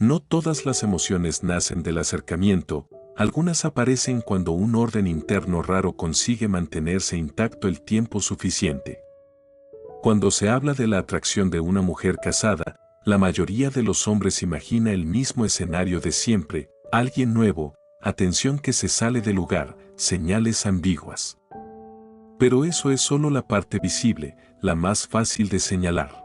No todas las emociones nacen del acercamiento, algunas aparecen cuando un orden interno raro consigue mantenerse intacto el tiempo suficiente. Cuando se habla de la atracción de una mujer casada, la mayoría de los hombres imagina el mismo escenario de siempre, alguien nuevo, atención que se sale del lugar, señales ambiguas. Pero eso es solo la parte visible, la más fácil de señalar.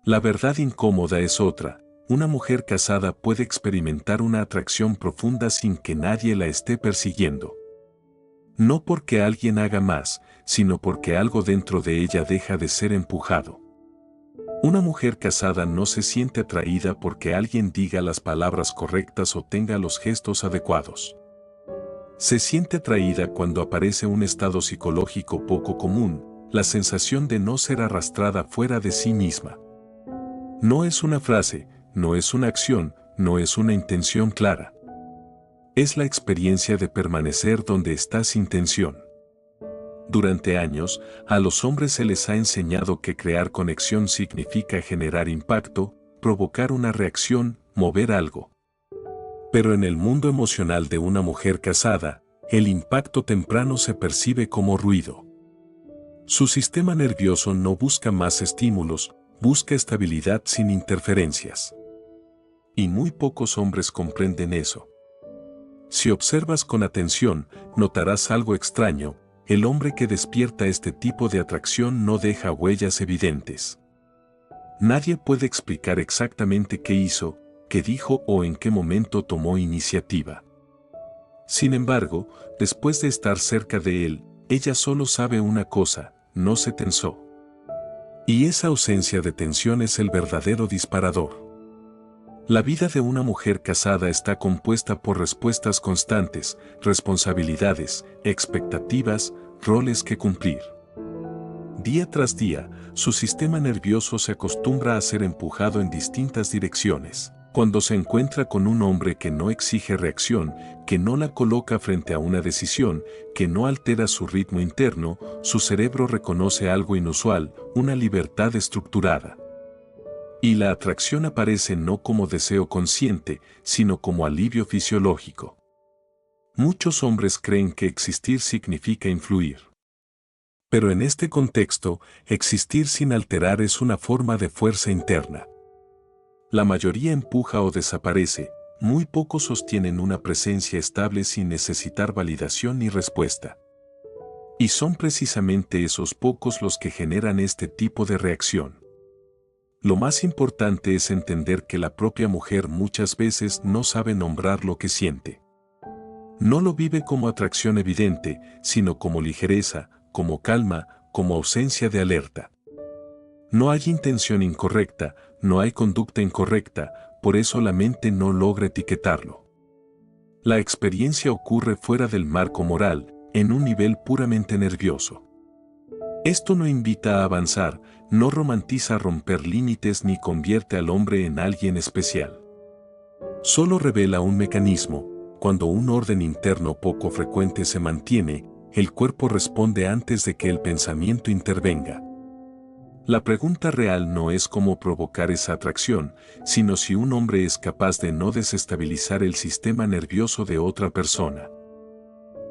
La verdad incómoda es otra. Una mujer casada puede experimentar una atracción profunda sin que nadie la esté persiguiendo. No porque alguien haga más, sino porque algo dentro de ella deja de ser empujado. Una mujer casada no se siente atraída porque alguien diga las palabras correctas o tenga los gestos adecuados. Se siente atraída cuando aparece un estado psicológico poco común, la sensación de no ser arrastrada fuera de sí misma. No es una frase, no es una acción, no es una intención clara. Es la experiencia de permanecer donde está sin tensión. Durante años, a los hombres se les ha enseñado que crear conexión significa generar impacto, provocar una reacción, mover algo. Pero en el mundo emocional de una mujer casada, el impacto temprano se percibe como ruido. Su sistema nervioso no busca más estímulos, busca estabilidad sin interferencias. Y muy pocos hombres comprenden eso. Si observas con atención, notarás algo extraño. El hombre que despierta este tipo de atracción no deja huellas evidentes. Nadie puede explicar exactamente qué hizo, qué dijo o en qué momento tomó iniciativa. Sin embargo, después de estar cerca de él, ella solo sabe una cosa: no se tensó. Y esa ausencia de tensión es el verdadero disparador. La vida de una mujer casada está compuesta por respuestas constantes, responsabilidades, expectativas, roles que cumplir. Día tras día, su sistema nervioso se acostumbra a ser empujado en distintas direcciones. Cuando se encuentra con un hombre que no exige reacción, que no la coloca frente a una decisión, que no altera su ritmo interno, su cerebro reconoce algo inusual, una libertad estructurada. Y la atracción aparece no como deseo consciente, sino como alivio fisiológico. Muchos hombres creen que existir significa influir. Pero en este contexto, existir sin alterar es una forma de fuerza interna. La mayoría empuja o desaparece, muy pocos sostienen una presencia estable sin necesitar validación ni respuesta. Y son precisamente esos pocos los que generan este tipo de reacción. Lo más importante es entender que la propia mujer muchas veces no sabe nombrar lo que siente. No lo vive como atracción evidente, sino como ligereza, como calma, como ausencia de alerta. No hay intención incorrecta, no hay conducta incorrecta, por eso la mente no logra etiquetarlo. La experiencia ocurre fuera del marco moral, en un nivel puramente nervioso. Esto no invita a avanzar, no romantiza romper límites ni convierte al hombre en alguien especial. Solo revela un mecanismo: cuando un orden interno poco frecuente se mantiene, el cuerpo responde antes de que el pensamiento intervenga. La pregunta real no es cómo provocar esa atracción, sino si un hombre es capaz de no desestabilizar el sistema nervioso de otra persona.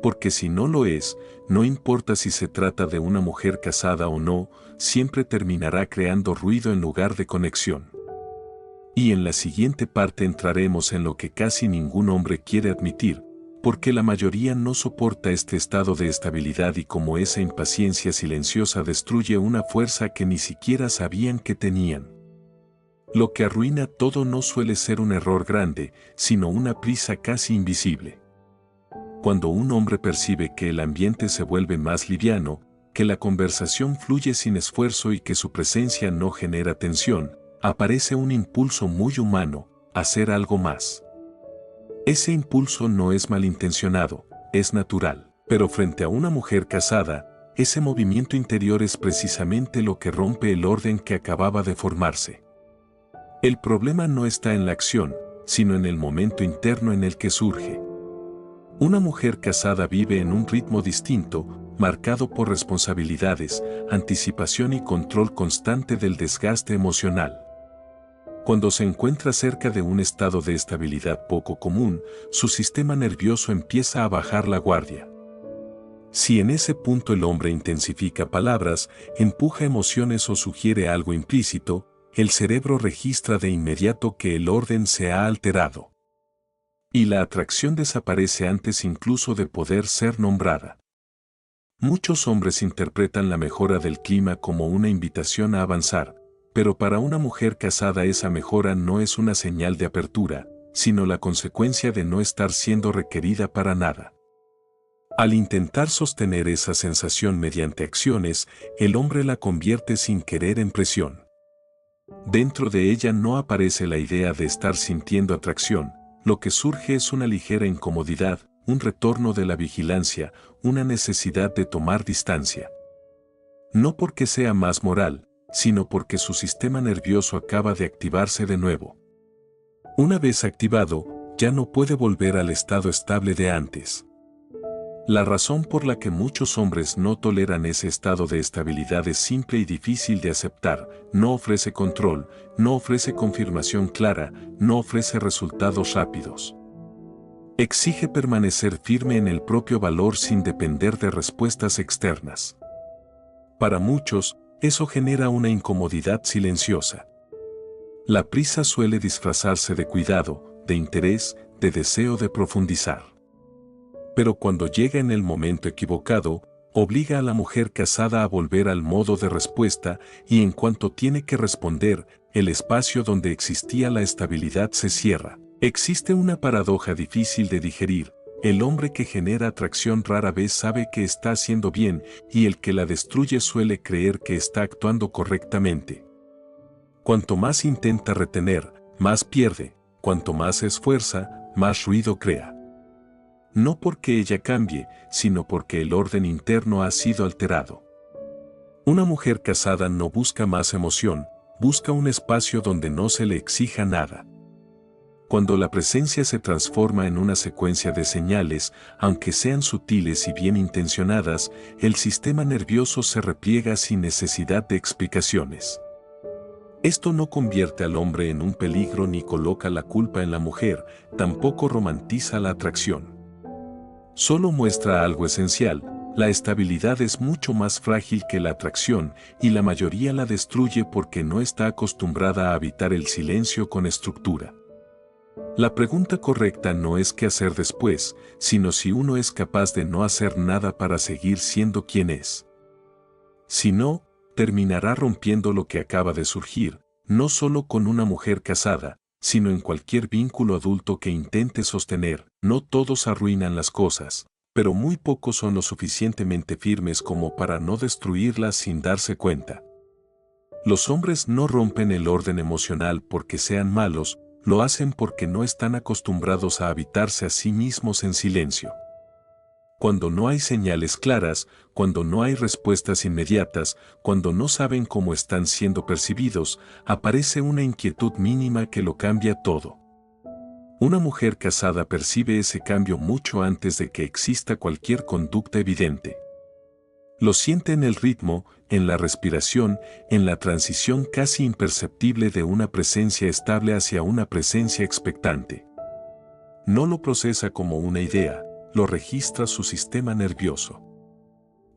Porque si no lo es, no importa si se trata de una mujer casada o no, siempre terminará creando ruido en lugar de conexión. Y en la siguiente parte entraremos en lo que casi ningún hombre quiere admitir, porque la mayoría no soporta este estado de estabilidad y cómo esa impaciencia silenciosa destruye una fuerza que ni siquiera sabían que tenían. Lo que arruina todo no suele ser un error grande, sino una prisa casi invisible. Cuando un hombre percibe que el ambiente se vuelve más liviano, que la conversación fluye sin esfuerzo y que su presencia no genera tensión, aparece un impulso muy humano: hacer algo más. Ese impulso no es malintencionado, es natural. Pero frente a una mujer casada, ese movimiento interior es precisamente lo que rompe el orden que acababa de formarse. El problema no está en la acción, sino en el momento interno en el que surge. Una mujer casada vive en un ritmo distinto, marcado por responsabilidades, anticipación y control constante del desgaste emocional. Cuando se encuentra cerca de un estado de estabilidad poco común, su sistema nervioso empieza a bajar la guardia. Si en ese punto el hombre intensifica palabras, empuja emociones o sugiere algo implícito, el cerebro registra de inmediato que el orden se ha alterado. Y la atracción desaparece antes incluso de poder ser nombrada. Muchos hombres interpretan la mejora del clima como una invitación a avanzar, pero para una mujer casada esa mejora no es una señal de apertura, sino la consecuencia de no estar siendo requerida para nada. Al intentar sostener esa sensación mediante acciones, el hombre la convierte sin querer en presión. Dentro de ella no aparece la idea de estar sintiendo atracción, lo que surge es una ligera incomodidad, un retorno de la vigilancia, una necesidad de tomar distancia. No porque sea más moral, sino porque su sistema nervioso acaba de activarse de nuevo. Una vez activado, ya no puede volver al estado estable de antes. La razón por la que muchos hombres no toleran ese estado de estabilidad es simple y difícil de aceptar: no ofrece control, no ofrece confirmación clara, no ofrece resultados rápidos. Exige permanecer firme en el propio valor sin depender de respuestas externas. Para muchos, eso genera una incomodidad silenciosa. La prisa suele disfrazarse de cuidado, de interés, de deseo de profundizar. Pero cuando llega en el momento equivocado, obliga a la mujer casada a volver al modo de respuesta, y en cuanto tiene que responder, el espacio donde existía la estabilidad se cierra. Existe una paradoja difícil de digerir: el hombre que genera atracción rara vez sabe que está haciendo bien, y el que la destruye suele creer que está actuando correctamente. Cuanto más intenta retener, más pierde; cuanto más se esfuerza, más ruido crea. No porque ella cambie, sino porque el orden interno ha sido alterado. Una mujer casada no busca más emoción, busca un espacio donde no se le exija nada. Cuando la presencia se transforma en una secuencia de señales, aunque sean sutiles y bien intencionadas, el sistema nervioso se repliega sin necesidad de explicaciones. Esto no convierte al hombre en un peligro ni coloca la culpa en la mujer, tampoco romantiza la atracción. Solo muestra algo esencial: la estabilidad es mucho más frágil que la atracción, y la mayoría la destruye porque no está acostumbrada a habitar el silencio con estructura. La pregunta correcta no es qué hacer después, sino si uno es capaz de no hacer nada para seguir siendo quien es. Si no, terminará rompiendo lo que acaba de surgir, no solo con una mujer casada, sino en cualquier vínculo adulto que intente sostener. No todos arruinan las cosas, pero muy pocos son lo suficientemente firmes como para no destruirlas sin darse cuenta. Los hombres no rompen el orden emocional porque sean malos, lo hacen porque no están acostumbrados a habitarse a sí mismos en silencio. Cuando no hay señales claras, cuando no hay respuestas inmediatas, cuando no saben cómo están siendo percibidos, aparece una inquietud mínima que lo cambia todo. Una mujer casada percibe ese cambio mucho antes de que exista cualquier conducta evidente. Lo siente en el ritmo, en la respiración, en la transición casi imperceptible de una presencia estable hacia una presencia expectante. No lo procesa como una idea, lo registra su sistema nervioso.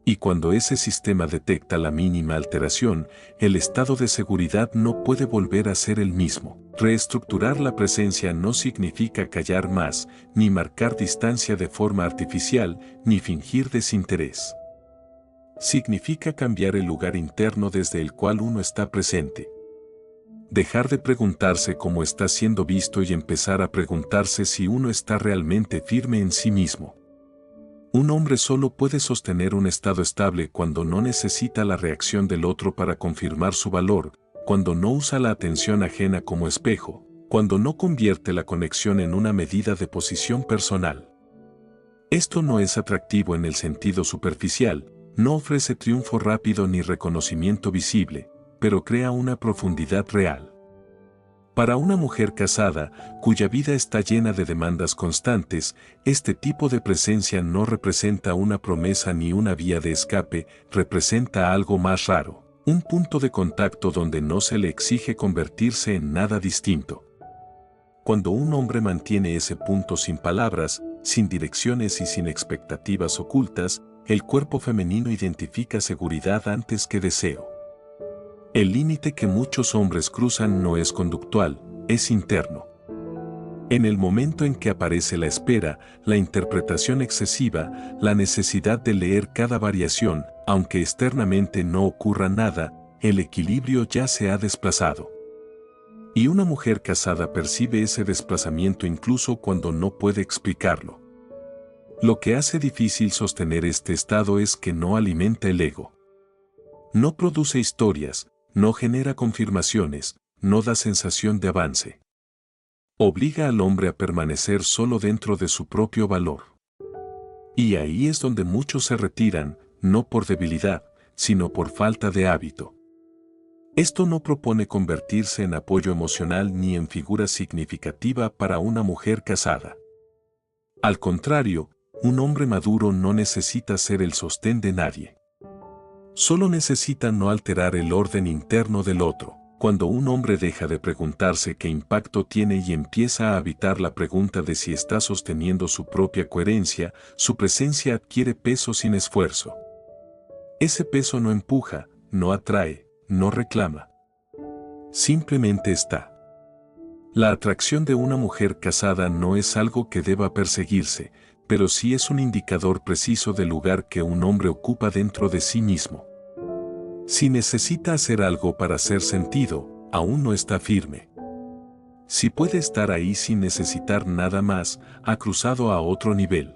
Y cuando ese sistema detecta la mínima alteración, el estado de seguridad no puede volver a ser el mismo. Reestructurar la presencia no significa callar más, ni marcar distancia de forma artificial, ni fingir desinterés. Significa cambiar el lugar interno desde el cual uno está presente. Dejar de preguntarse cómo está siendo visto y empezar a preguntarse si uno está realmente firme en sí mismo. Un hombre solo puede sostener un estado estable cuando no necesita la reacción del otro para confirmar su valor, cuando no usa la atención ajena como espejo, cuando no convierte la conexión en una medida de posición personal. Esto no es atractivo en el sentido superficial, no ofrece triunfo rápido ni reconocimiento visible, pero crea una profundidad real. Para una mujer casada, cuya vida está llena de demandas constantes, este tipo de presencia no representa una promesa ni una vía de escape, representa algo más raro. Un punto de contacto donde no se le exige convertirse en nada distinto. Cuando un hombre mantiene ese punto sin palabras, sin direcciones y sin expectativas ocultas, el cuerpo femenino identifica seguridad antes que deseo. El límite que muchos hombres cruzan no es conductual, es interno. En el momento en que aparece la espera, la interpretación excesiva, la necesidad de leer cada variación, aunque externamente no ocurra nada, el equilibrio ya se ha desplazado. Y una mujer casada percibe ese desplazamiento incluso cuando no puede explicarlo. Lo que hace difícil sostener este estado es que no alimenta el ego. No produce historias, no genera confirmaciones, no da sensación de avance. Obliga al hombre a permanecer solo dentro de su propio valor. Y ahí es donde muchos se retiran, no por debilidad, sino por falta de hábito. Esto no propone convertirse en apoyo emocional ni en figura significativa para una mujer casada. Al contrario, un hombre maduro no necesita ser el sostén de nadie. Solo necesita no alterar el orden interno del otro. Cuando un hombre deja de preguntarse qué impacto tiene y empieza a habitar la pregunta de si está sosteniendo su propia coherencia, su presencia adquiere peso sin esfuerzo. Ese peso no empuja, no atrae, no reclama. Simplemente está. La atracción de una mujer casada no es algo que deba perseguirse, pero sí es un indicador preciso del lugar que un hombre ocupa dentro de sí mismo. Si necesita hacer algo para ser sentido, aún no está firme. Si puede estar ahí sin necesitar nada más, ha cruzado a otro nivel.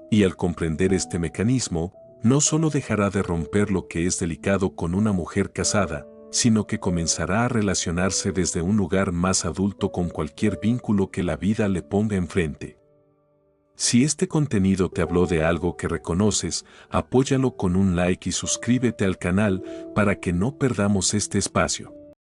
Y al comprender este mecanismo, no solo dejará de romper lo que es delicado con una mujer casada, sino que comenzará a relacionarse desde un lugar más adulto con cualquier vínculo que la vida le ponga enfrente. Si este contenido te habló de algo que reconoces, apóyalo con un like y suscríbete al canal para que no perdamos este espacio.